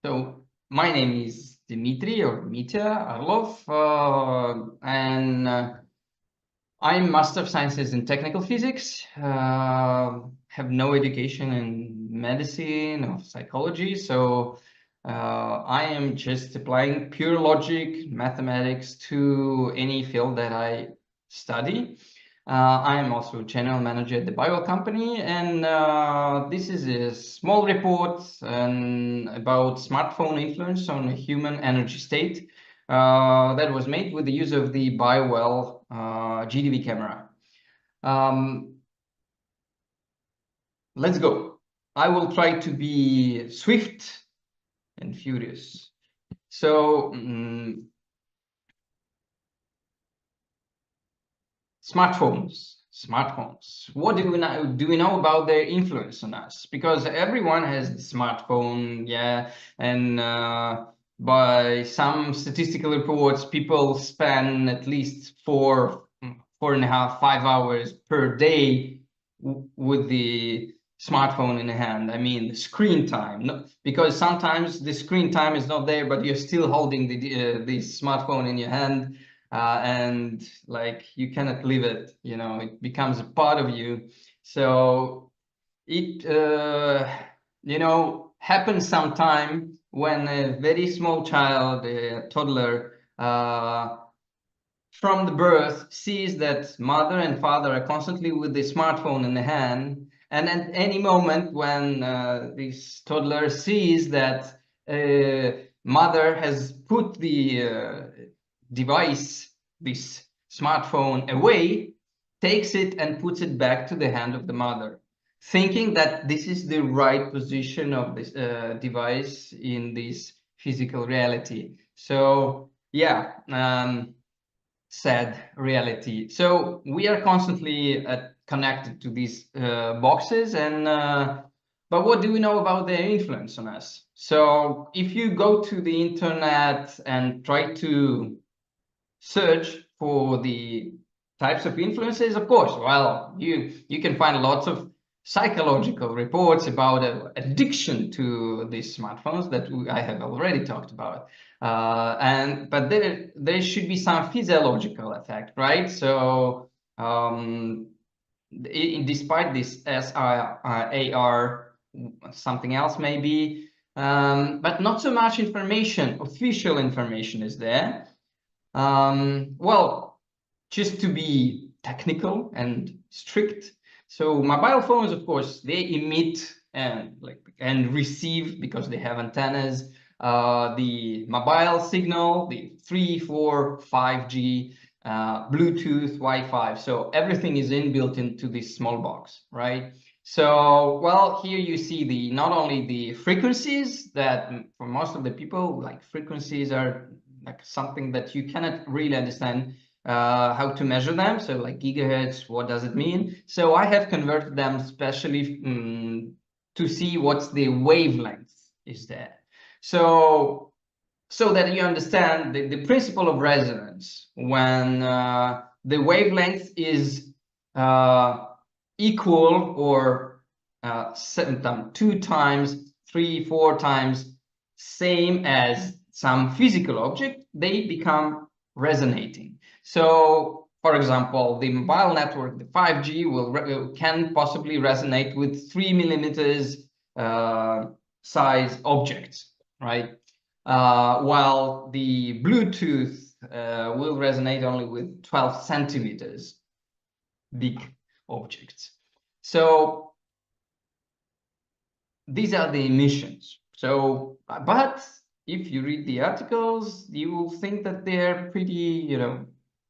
So my name is Dmitry Orlov, and I'm Master of Sciences in Technical Physics. Have no education in medicine or psychology, so I am just applying pure logic, mathematics to any field that I study. I am also general manager at the bio company, and this is a small report about smartphone influence on human energy state that was made with the use of the BioWell GDV camera. Let's go. I will try to be swift and furious. So, smartphones. What do we know? Do we know about their influence on us? Because everyone has the smartphone, yeah, and by some statistical reports, people spend at least 4.5, 5 hours per day with the smartphone in the hand. I mean, the screen time. No, because sometimes the screen time is not there, but you're still holding the smartphone in your hand. And like you cannot leave it, it becomes a part of you. So it happens sometime when a very small child, a toddler, from the birth sees that mother and father are constantly with the smartphone in the hand, and at any moment when this toddler sees that mother has put the device, this smartphone, away, takes it and puts it back to the hand of the mother, thinking that this is the right position of this device in this physical reality. So yeah, sad reality. So we are constantly connected to these boxes, and but what do we know about their influence on us? So if you go to the internet and try to search for the types of influences, of course, well, you can find lots of psychological reports about addiction to these smartphones that I have already talked about. But there should be some physiological effect, right? So despite this SAR, something else maybe, but not so much information, official information is there. Well, just to be technical and strict. So mobile phones, of course, they emit and receive, because they have antennas, the mobile signal, the 3, 4, 5G, Bluetooth, Wi-Fi. So everything is inbuilt into this small box, right? So, well, here you see not only the frequencies that for most of the people, like frequencies are like something that you cannot really understand how to measure them. So like gigahertz, what does it mean? So I have converted them specially to see what's the wavelength is there. So that you understand the principle of resonance, when the wavelength is equal or 2 times, 3, 4 times same as some physical object, they become resonating. So, for example, the mobile network, the 5G, can possibly resonate with 3 millimeters size objects, right? While the Bluetooth will resonate only with 12 centimeters big objects. So these are the emissions. So, but if you read the articles, you will think that they're pretty,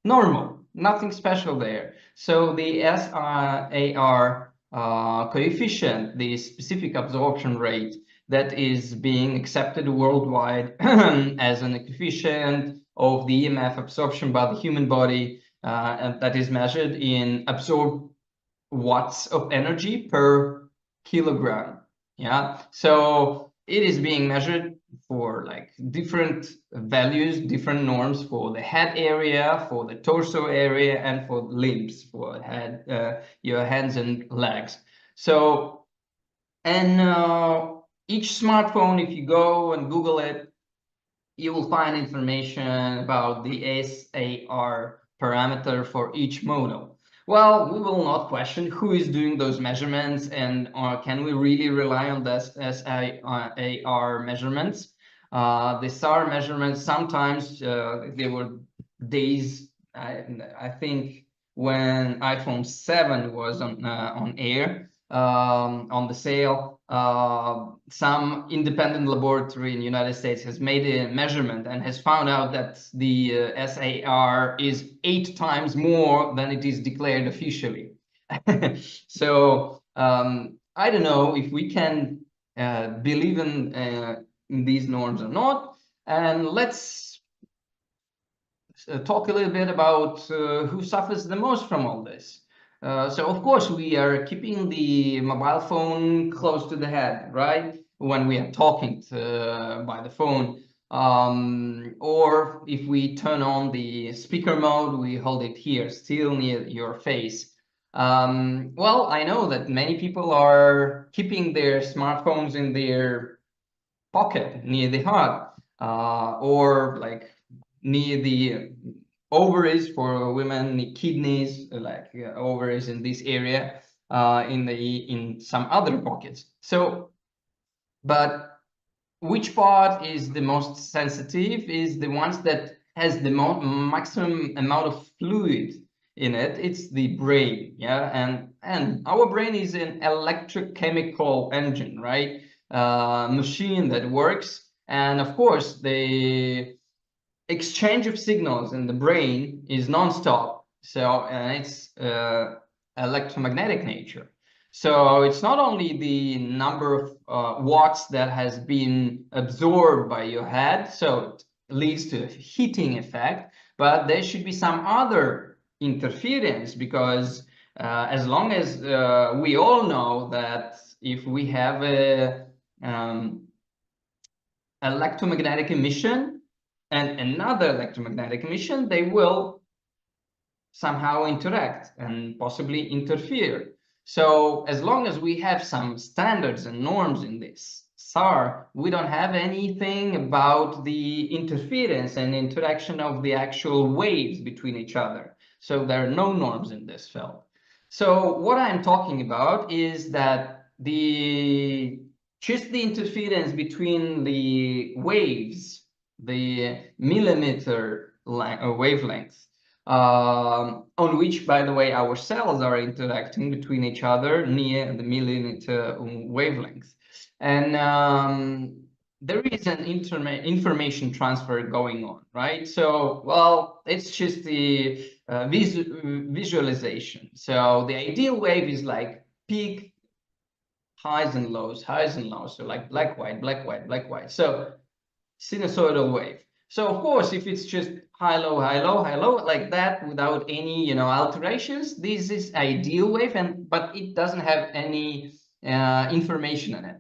normal, nothing special there. So the SAR coefficient, the specific absorption rate that is being accepted worldwide as an coefficient of the EMF absorption by the human body, and that is measured in absorbed watts of energy per kilogram. Yeah, so it is being measured for like different values, different norms for the head area, for the torso area, and for limbs, for head, your hands and legs. So, and each smartphone, if you go and Google it, you will find information about the SAR parameter for each model. Well, we will not question who is doing those measurements, and can we really rely on this SAR measurements? The SAR measurements, sometimes there were days, I think, when iPhone 7 was on air, on the sale, some independent laboratory in the United States has made a measurement and has found out that the SAR is 8 times more than it is declared officially. So I don't know if we can believe in these norms or not. And let's talk a little bit about who suffers the most from all this. So of course we are keeping the mobile phone close to the head, right? When we are talking by the phone, or if we turn on the speaker mode, we hold it here, still near your face. Well, I know that many people are keeping their smartphones in their pocket near the heart, or like near the ovaries for women, the kidneys, like ovaries in this area, in some other pockets. So, but which part is the most sensitive is the ones that has the maximum amount of fluid in it. It's the brain, yeah, and our brain is an electrochemical engine, right? Machine that works, and of course the exchange of signals in the brain is non-stop. So, and it's electromagnetic nature. So it's not only the number of watts that has been absorbed by your head, so it leads to a heating effect, but there should be some other interference, because as long as we all know that if we have a electromagnetic emission and another electromagnetic emission, they will somehow interact and possibly interfere. So as long as we have some standards and norms in this SAR, we don't have anything about the interference and interaction of the actual waves between each other. So there are no norms in this field. So what I'm talking about is that just the interference between the waves, the millimeter wavelengths, on which, by the way, our cells are interacting between each other near the millimeter wavelength. And there is an information transfer going on, right? So, well, it's just the visualization. So the ideal wave is like peak, highs and lows, so like black, white, black, white, black, white. So sinusoidal wave. So of course, if it's just high, low, high, low, high, low, like that, without any, alterations, this is ideal wave, but it doesn't have any information in it.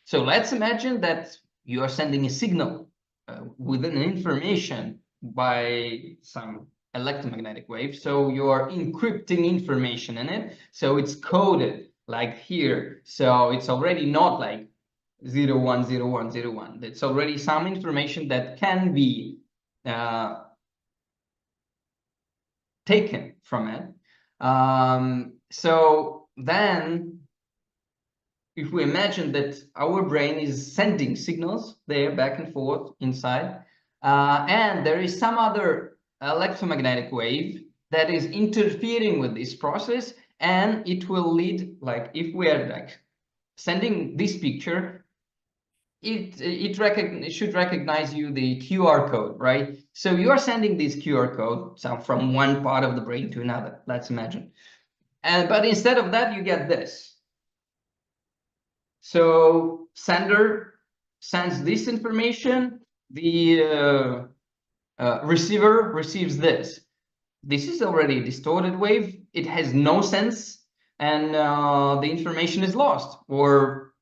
So let's imagine that you are sending a signal with an information by some electromagnetic wave. So you're encrypting information in it. So it's coded like here. So it's already not like 010101. It's already some information that can be taken from it. So then, if we imagine that our brain is sending signals there back and forth inside, and there is some other electromagnetic wave that is interfering with this process, and it will lead, like if we are like sending this picture, it should recognize you the QR code, right? So you are sending this QR code from one part of the brain to another, let's imagine. But instead of that, you get this. So sender sends this information, the receiver receives this. This is already a distorted wave. It has no sense, and the information is lost or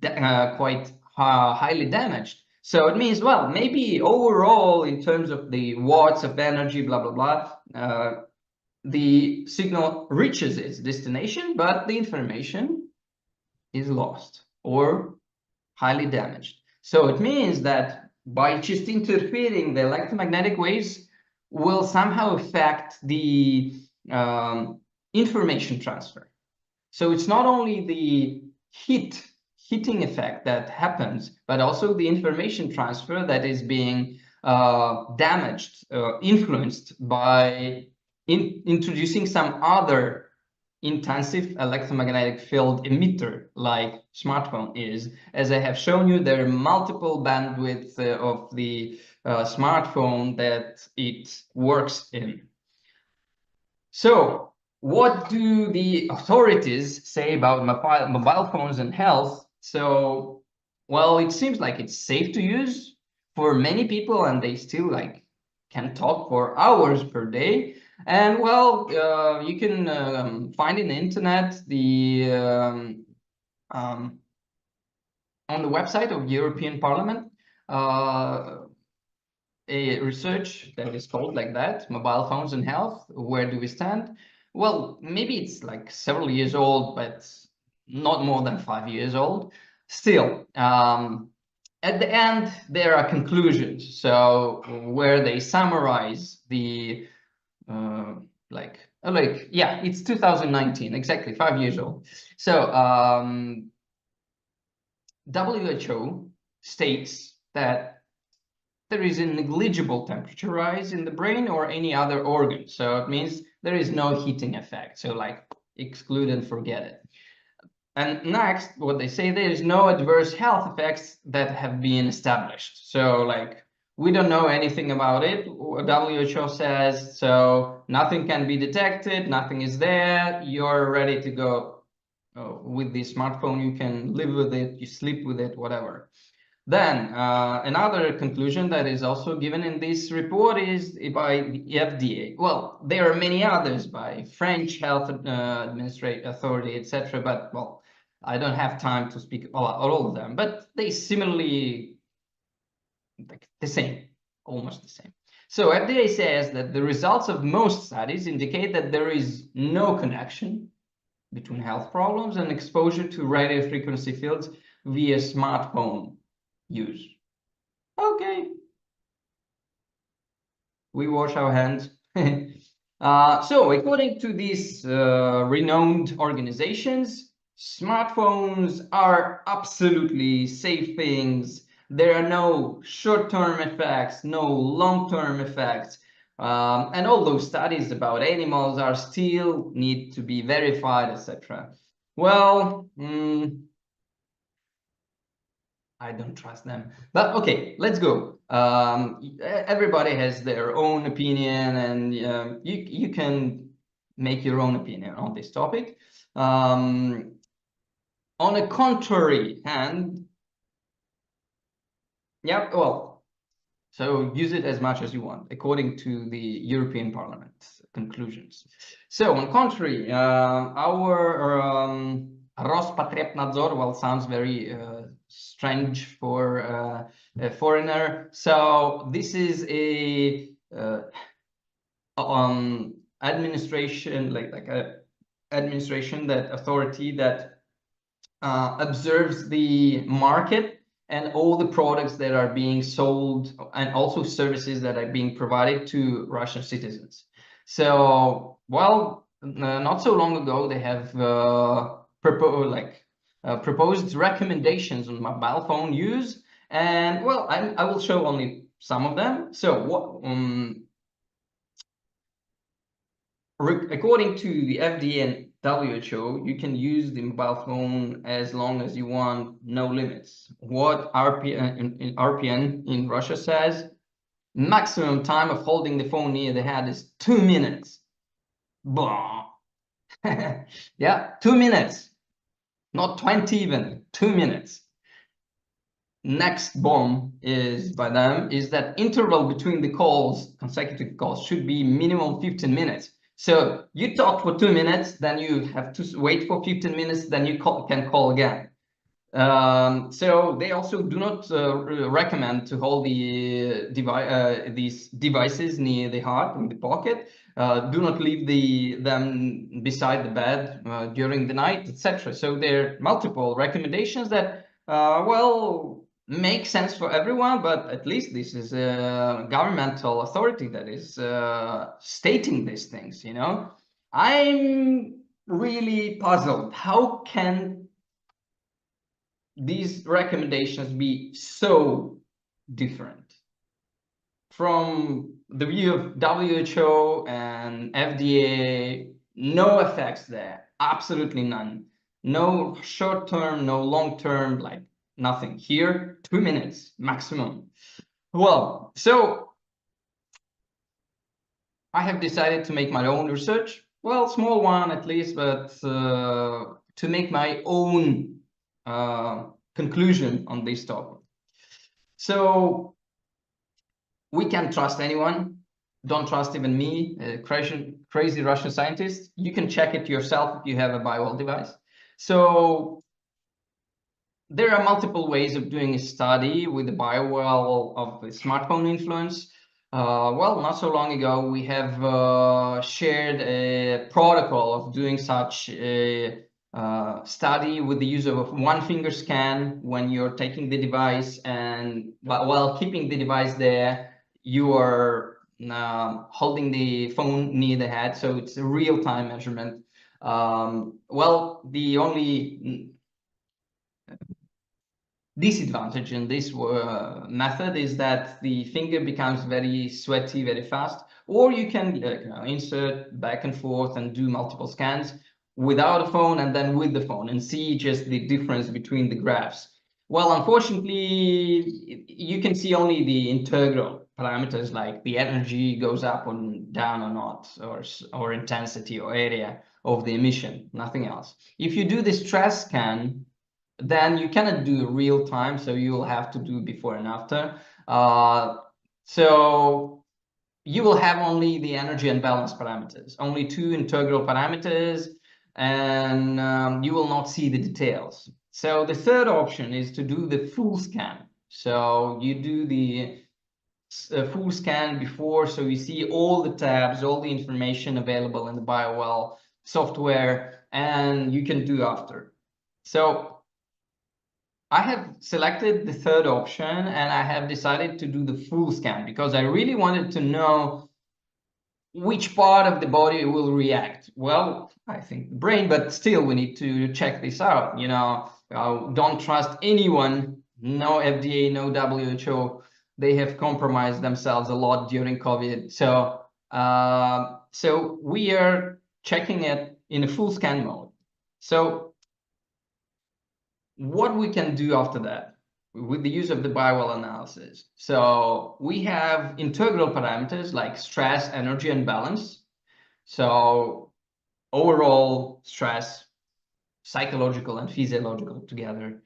quite highly damaged. So it means, well, maybe overall, in terms of the watts of energy, blah, blah, blah, the signal reaches its destination, but the information is lost or highly damaged. So it means that by just interfering, the electromagnetic waves will somehow affect the information transfer. So it's not only the heating effect that happens, but also the information transfer that is being damaged, influenced by introducing some other intensive electromagnetic field emitter like smartphone is. As I have shown you, there are multiple bandwidths of the smartphone that it works in. So what do the authorities say about mobile phones and health? So, well, it seems like it's safe to use for many people, and they still like can talk for hours per day. And well, you can find in the internet um, on the website of European Parliament a research that is called like that, mobile phones and health, where do we stand? Well, maybe it's like several years old, but not more than 5 years old. Still, at the end, there are conclusions. So where they summarize the yeah, it's 2019, exactly 5 years old. So WHO states that there is a negligible temperature rise in the brain or any other organ. So it means there is no heating effect. So like exclude and forget it. And next, what they say, there is no adverse health effects that have been established. So like we don't know anything about it. WHO says, so nothing can be detected, nothing is there. You're ready to go with the smartphone. You can live with it, you sleep with it, whatever. Then another conclusion that is also given in this report is by the FDA. Well, there are many others by French Health Administrative Authority, etc. But well, I don't have time to speak all of them. But they similarly like the same, almost the same. So FDA says that the results of most studies indicate that there is no connection between health problems and exposure to radio frequency fields via smartphone use. Okay, we wash our hands. So according to these renowned organizations, smartphones are absolutely safe things. There are no short-term effects, no long-term effects. And all those studies about animals are still need to be verified, etc. Well, I don't trust them. But okay, let's go. Everybody has their own opinion, and you can make your own opinion on this topic. On a contrary hand, yeah, well, so use it as much as you want, according to the European Parliament conclusions. So on contrary, our Rospotrebnadzor, well, sounds very strange for a foreigner. So this is a administration, like a administration, that authority that observes the market and all the products that are being sold and also services that are being provided to Russian citizens. So, well, not so long ago, they have proposed recommendations on mobile phone use. And well, I will show only some of them. So what according to the FDA and WHO, you can use the mobile phone as long as you want, no limits. What RPN in Russia says, maximum time of holding the phone near the head is 2 minutes. Blah. Yeah, 2 minutes. Not 20 even, 2 minutes. Next bomb is by them is that interval between the calls, consecutive calls, should be minimum 15 minutes. So you talk for 2 minutes, then you have to wait for 15 minutes, then you can call again. So they also do not recommend to hold the these devices near the heart, in the pocket. Do not leave them beside the bed during the night, etc. So there are multiple recommendations that Well, makes sense for everyone, but at least this is a governmental authority that is stating these things, you know? I'm really puzzled. How can these recommendations be so different? From the view of WHO and FDA, no effects there, absolutely none. No short term, no long term, like nothing. Here, 2 minutes maximum. Well, so I have decided to make my own research. Well, small one at least, but to make my own conclusion on this topic. So we can't trust anyone. Don't trust even me, a crazy Russian scientist. You can check it yourself if you have a BioWell device. So there are multiple ways of doing a study with the BioWell of the smartphone influence. Well, not so long ago, we have shared a protocol of doing such a study with the use of a one finger scan when you're taking the device, and while keeping the device there, you are holding the phone near the head, so it's a real-time measurement. Well, the only disadvantage in this method is that the finger becomes very sweaty very fast, or you can insert back and forth and do multiple scans without a phone and then with the phone and see just the difference between the graphs. Well, unfortunately, you can see only the integral parameters like the energy goes up or down or not, or intensity or area of the emission, nothing else. If you do the stress scan, then you cannot do real time, so you will have to do before and after. So you will have only the energy and balance parameters, only two integral parameters, and you will not see the details. So the third option is to do the full scan. So you do the full scan before, so you see all the tabs, all the information available in the BioWell software, and you can do after. So I have selected the third option and I have decided to do the full scan because I really wanted to know which part of the body will react. Well, I think the brain, but still we need to check this out. You know, don't trust anyone. No FDA, no WHO. They have compromised themselves a lot during COVID. So we are checking it in a full scan mode. So what we can do after that with the use of the BioWell analysis. So we have integral parameters like stress, energy, and balance. So overall stress, psychological and physiological together,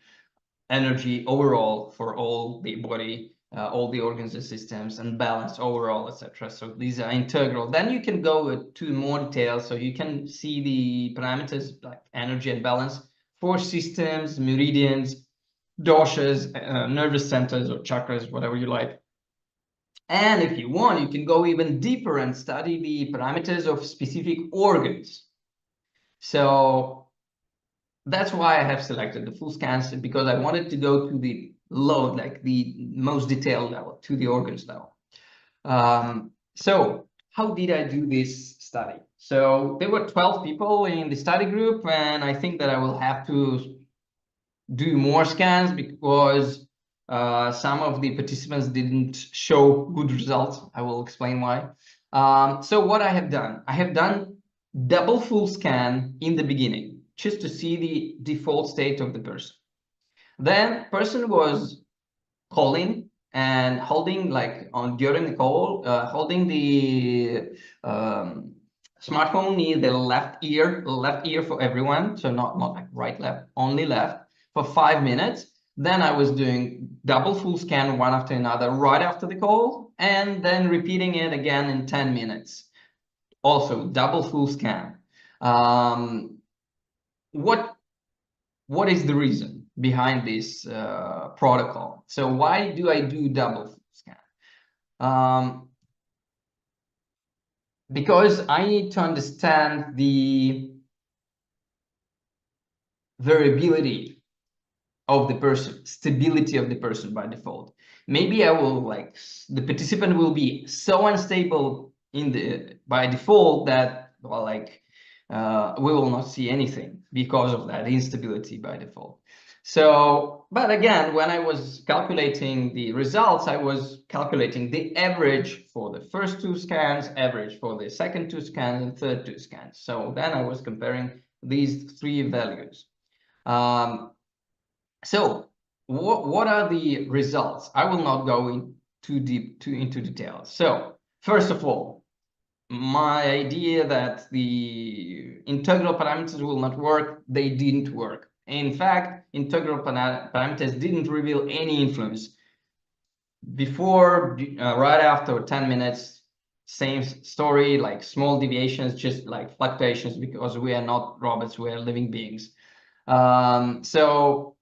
energy overall for all the body, all the organs and systems, and balance overall, etc. So these are integral. Then you can go to more detail, so you can see the parameters like energy and balance for systems, meridians, doshas, nervous centers or chakras, whatever you like. And if you want, you can go even deeper and study the parameters of specific organs. So that's why I have selected the full scans, because I wanted to go to the load, like the most detailed level, to the organs level. So how did I do this study? So there were 12 people in the study group, and I think that I will have to do more scans because some of the participants didn't show good results. I will explain why. So what I have done double full scan in the beginning, just to see the default state of the person. Then person was calling and holding, like on during the call, holding the smartphone near the left ear for everyone. So not like right, left, only left for 5 minutes. Then I was doing double full scan one after another right after the call, and then repeating it again in 10 minutes. Also double full scan. What is the reason behind this protocol? So why do I do double full scan? Because I need to understand the variability of the person, stability of the person by default. Maybe I will like the participant will be so unstable in the by default that well, like we will not see anything because of that instability by default. So, but again, when I was calculating the results, I was calculating the average for the first 2 scans, average for the second 2 scans, and third 2 scans. So then I was comparing these 3 values. So what are the results? I will not go in too deep into details. So first of all, my idea that the integral parameters will not work, they didn't work. In fact, integral parameters didn't reveal any influence. Before, right after 10 minutes, same story, like small deviations, just like fluctuations, because we are not robots, we are living beings. So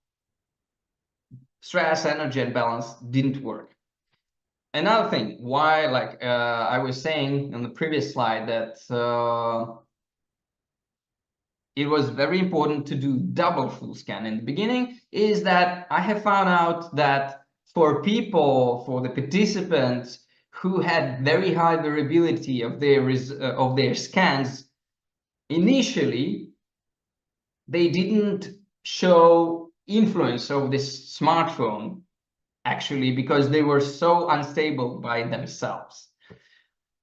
stress, energy, and balance didn't work. Another thing, why, like I was saying on the previous slide, that it was very important to do double full scan in the beginning, is that I have found out that for people, for the participants who had very high variability of their scans, initially they didn't show influence of this smartphone, actually, because they were so unstable by themselves.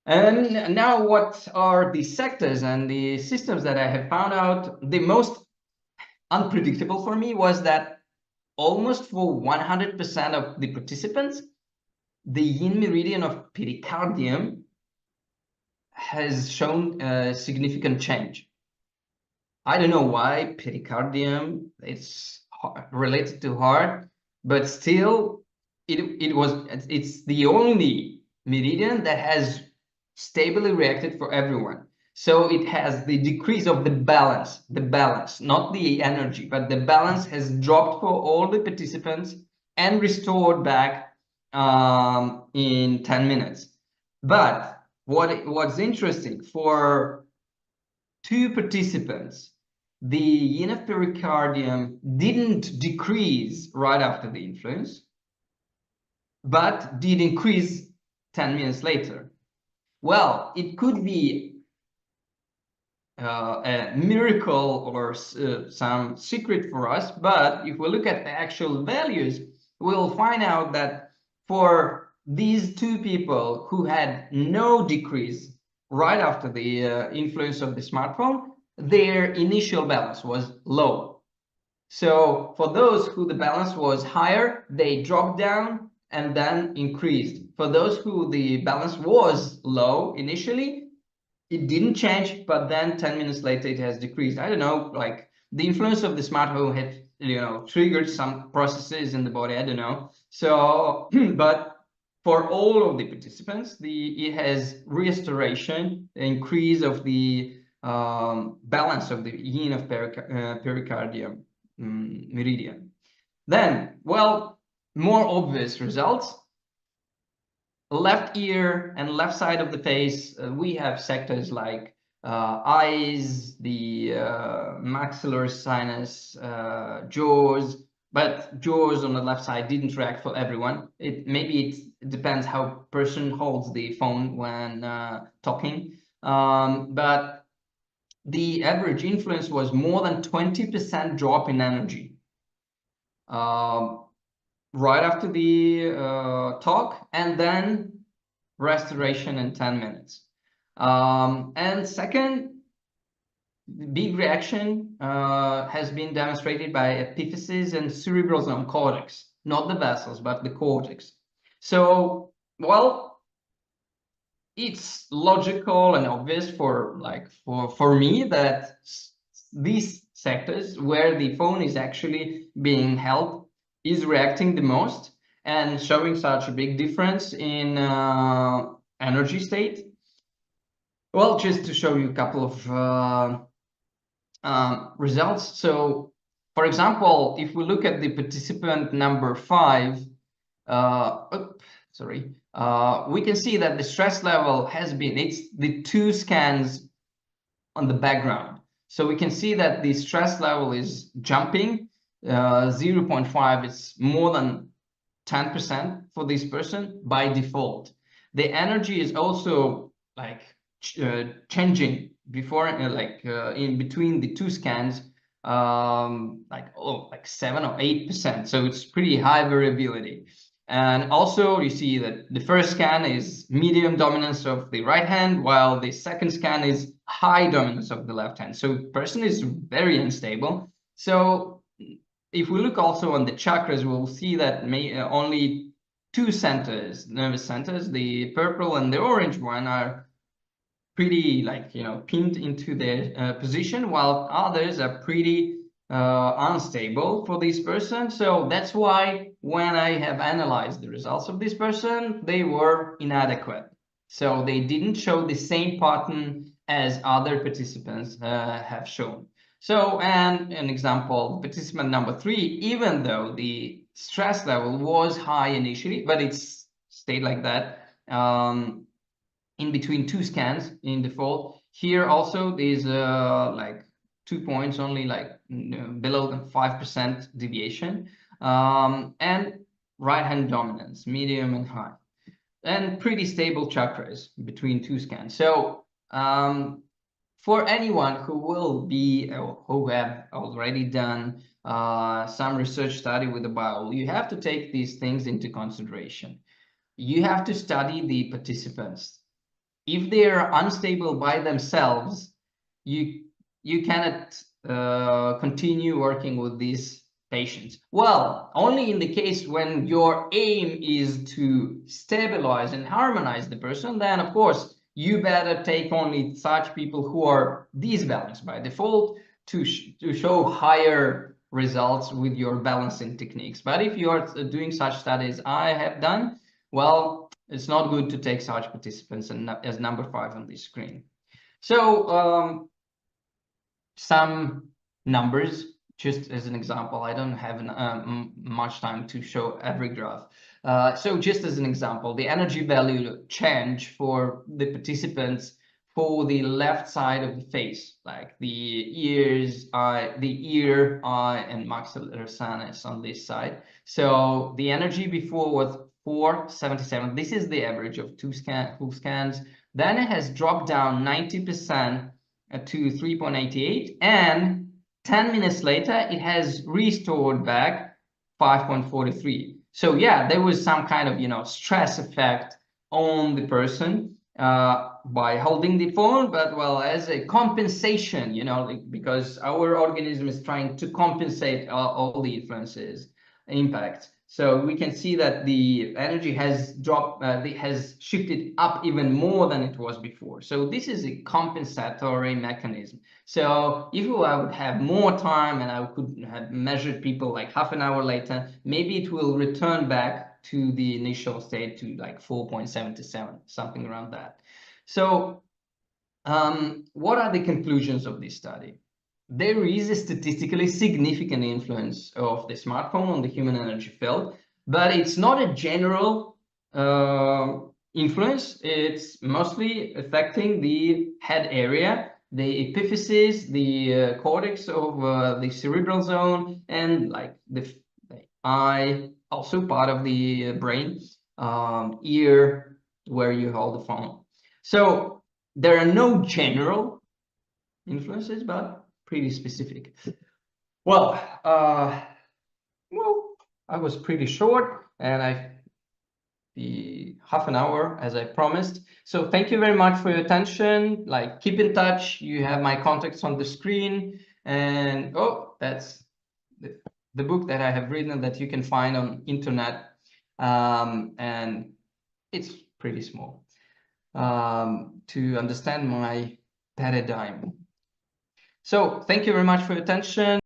And now what are the sectors and the systems that I have found out? The most unpredictable for me was that almost for 100% of the participants, the yin meridian of pericardium has shown a significant change. I don't know why pericardium, it's related to heart, but still it's the only meridian that has stably reacted for everyone. So it has the decrease of the balance, not the energy, but the balance has dropped for all the participants and restored back in 10 minutes. But what's interesting, for 2 participants, the yin of pericardium didn't decrease right after the influence, but did increase 10 minutes later. Well, it could be a miracle or some secret for us, but if we look at the actual values, we'll find out that for these 2 people who had no decrease right after the influence of the smartphone, their initial balance was low. So for those who the balance was higher, they dropped down and then increased. For those who the balance was low initially, it didn't change, but then 10 minutes later it has decreased. I don't know, like the influence of the smartphone had, triggered some processes in the body. I don't know. So, but for all of the participants, it has restoration, increase of the balance of the yin of pericardium meridian. Then, well, more obvious results. Left ear and left side of the face, we have sectors like eyes, the maxillary sinus, jaws, but jaws on the left side didn't react for everyone. Maybe it depends how person holds the phone when talking, but the average influence was more than 20% drop in energy right after the talk, and then restoration in 10 minutes. And second, big reaction has been demonstrated by epiphysis and cerebral zone cortex, not the vessels, but the cortex. So, well, it's logical and obvious for me that these sectors where the phone is actually being held is reacting the most and showing such a big difference in energy state. Well, just to show you a couple of results. So, for example, if we look at the participant number 5, we can see that the stress level has been, it's the 2 scans on the background. So we can see that the stress level is jumping 0.5 is more than 10% for this person by default. The energy is also like changing before, in between the two scans, like 7 or 8%. So it's pretty high variability. And also you see that the first scan is medium dominance of the right hand, while the second scan is high dominance of the left hand. So person is very unstable. So if we look also on the chakras, we'll see that only two centers, nervous centers, the purple and the orange one, are pretty pinned into their position, while others are pretty unstable for this person. So that's why when I have analyzed the results of this person, they were inadequate. So they didn't show the same pattern as other participants have shown. So, and an example, participant number 3, even though the stress level was high initially, but it's stayed like that in between two scans in default. Here also there's like 2 points, only like below than 5% deviation, and right hand dominance, medium and high, and pretty stable chakras between two scans. So for anyone who will be or who have already done some research study with the bile, you have to take these things into consideration. You have to study the participants. If they are unstable by themselves, you cannot continue working with these patients. Well, only in the case when your aim is to stabilize and harmonize the person, then of course you better take only such people who are disbalanced by default to show higher results with your balancing techniques. But if you are doing such studies I have done, well, it's not good to take such participants as number 5 on this screen. So some numbers, just as an example. I don't have much time to show every graph. So just as an example, the energy value change for the participants for the left side of the face, like the ears, the ear, eye, and maxillary sinus on this side. So the energy before was 477. This is the average of full scans. Then it has dropped down 90% to 3.88, and 10 minutes later it has restored back 5.43. So yeah, there was some kind of stress effect on the person by holding the phone, but well, as a compensation, because our organism is trying to compensate all the influences, impacts. So we can see that the energy has dropped, has shifted up even more than it was before. So this is a compensatory mechanism. So if I would have more time and I could have measured people like half an hour later, maybe it will return back to the initial state to like 4.77, something around that. So what are the conclusions of this study? There is a statistically significant influence of the smartphone on the human energy field, but it's not a general influence. It's mostly affecting the head area, the epiphysis, the cortex of the cerebral zone, and like the eye, also part of the brain, ear, where you hold the phone. So there are no general influences, but pretty specific. Well, I was pretty short, and the half an hour as I promised. So thank you very much for your attention. Like, keep in touch. You have my contacts on the screen, and that's the book that I have written that you can find on internet, and it's pretty small to understand my paradigm. So thank you very much for your attention.